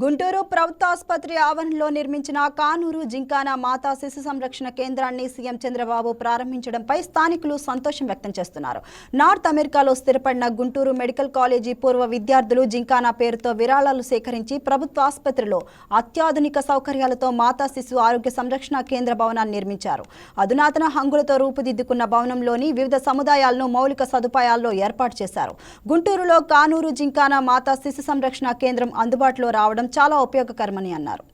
గుంటూరు ప్రభుత్వ ఆసుపత్రి ఆవరణలో నిర్మించిన కానూరు జింకానా మాతా శిశు సంరక్షణ కేంద్రాన్ని సీఎం చంద్రబాబు ప్రారంభించడంపై స్థానికులు సంతోషం వ్యక్తం చేస్తున్నారు. నార్త్ అమెరికాలో స్థిరపడిన గుంటూరు మెడికల్ కాలేజీ పూర్వ విద్యార్థులు జింకానా పేరుతో విరాళాలు సేకరించి ప్రభుత్వ ఆసుపత్రిలో అత్యాధునిక సౌకర్యాలతో మాతా శిశు ఆరోగ్య సంరక్షణ కేంద్ర భవనాన్ని నిర్మించారు. అధునాతన హంగులతో రూపుదిద్దుకున్న భవనంలోని వివిధ సముదాయాలను మౌలిక సదుపాయాల్లో ఏర్పాటు చేశారు. గుంటూరులో కానూరు జింకానా మాతా శిశు సంరక్షణ కేంద్రం అందుబాటులో రావడం చాలా ఉపయోగకరమని అన్నారు.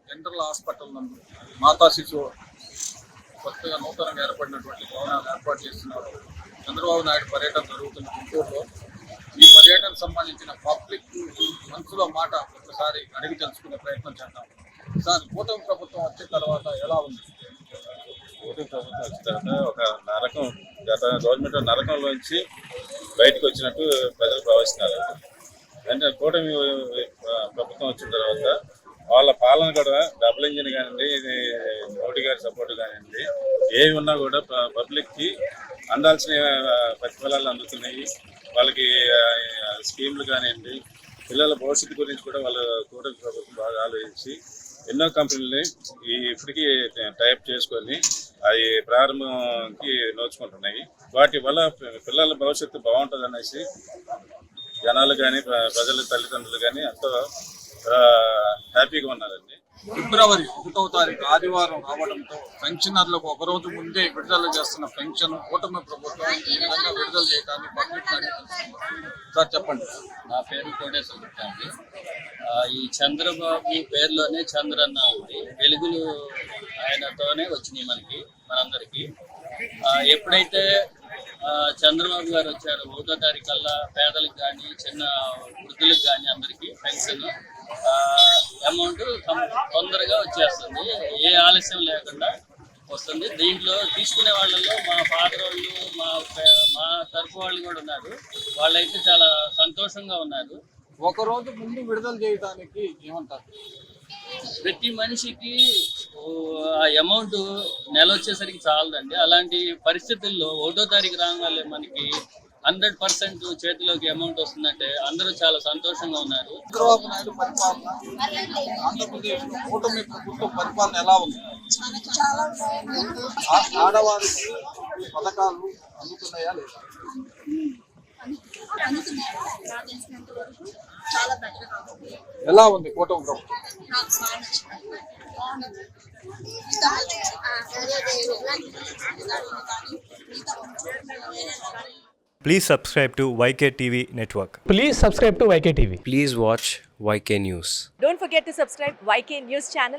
జనరల్ హాస్పిటల్ నందు మాతా శిశువు కొత్తగా నూతనంగా ఏర్పడినటువంటి భవనాలు ఏర్పాటు చేస్తున్నారు. చంద్రబాబు నాయుడు పర్యటన జరుగుతున్న గుంటూరులో ఈ పర్యటనకు సంబంధించిన పబ్లిక్ మనసులో మాట ఒకసారి అడిగి తెలుసుకునే ప్రయత్నం చేద్దాం. సార్, కూటమి ప్రభుత్వం వచ్చిన తర్వాత ఎలా ఉంది? కూటమి ప్రభుత్వం వచ్చిన తర్వాత ఒక నరకం, గత గవర్నమెంట్ నరకంలోంచి బయటకు వచ్చినట్టు ప్రజలు భావిస్తున్నారు. అంటే కూటమి ప్రభుత్వం వచ్చిన తర్వాత వాళ్ళ పాలన కూడా డబుల్ ఇంజిన్ కానివ్వండి, మోడీ గారి సపోర్ట్ కానివ్వండి, ఏవి ఉన్నా కూడా పబ్లిక్కి అందాల్సిన ప్రతిఫలాలు అందుతున్నాయి. వాళ్ళకి స్కీమ్లు కానివ్వండి, పిల్లల భవిష్యత్తు గురించి కూడా వాళ్ళ కూటమి ప్రభుత్వం బాగా ఆలోచించి ఎన్నో కంపెనీలని ఇప్పటికీ టైప్ చేసుకొని అవి ప్రారంభంకి నోచుకుంటున్నాయి. వాటి వల్ల పిల్లల భవిష్యత్తు బాగుంటుంది అనేసి జనాలు కానీ ప్రజల తల్లిదండ్రులు కానీ ఎంతో హ్యాపీగా ఉన్నారండి. ఫిబ్రవరి 1వ తారీఖు ఆదివారం రావడంతో పెన్షనర్లకు ఒకరోజు ముందే విడుదల చేస్తున్న పెన్షన్ కూటమి ప్రభుత్వం ఈ విధంగా విడుదల చేయడానికి పబ్లిక్ సార్ చెప్పండి. నా పేరు కోటేశ్వర గుప్తా అండి. ఈ చంద్రబాబు పేరులోనే చంద్రన్న ఉంది. వెలుగులు ఆయనతోనే వచ్చినాయి మనందరికీ. ఎప్పుడైతే చంద్రబాబు గారు వచ్చారు 1వ తారీఖు కల్లా పేదలకు కానీ చిన్న వృద్ధులకు కానీ అందరికీ పెన్షన్ అమౌంట్ తొందరగా వచ్చేస్తుంది. ఏ ఆలస్యం లేకుండా వస్తుంది. దీంట్లో తీసుకునే వాళ్ళలో మా ఫాదర్ వాళ్ళు, మా తరఫు వాళ్ళు కూడా ఉన్నారు. వాళ్ళైతే చాలా సంతోషంగా ఉన్నారు. ఒకరోజు ముందు విడుదల చేయడానికి ఏమంటారు? ప్రతి మనిషికి ఆ అమౌంట్ నెల వచ్చేసరికి చాలదండి. అలాంటి పరిస్థితుల్లో 1వ తారీఖు రాగానే మనకి 100% చేతిలోకి అమౌంట్ వస్తుందంటే అందరూ చాలా సంతోషంగా ఉన్నారు. చంద్రబాబు నాయుడు పరిపాలన, ఆంధ్రప్రదేశ్ కూటమి ప్రభుత్వ పరిపాలన ఎలా ఉంది? ఆడవారికి పథకాలు అందుతున్నాయా లేదా? ఎలా ఉంది కూటమి ప్రభుత్వం? Please subscribe to YK TV Network. Please subscribe to YK TV. Please watch YK News. Don't forget to subscribe YK News channel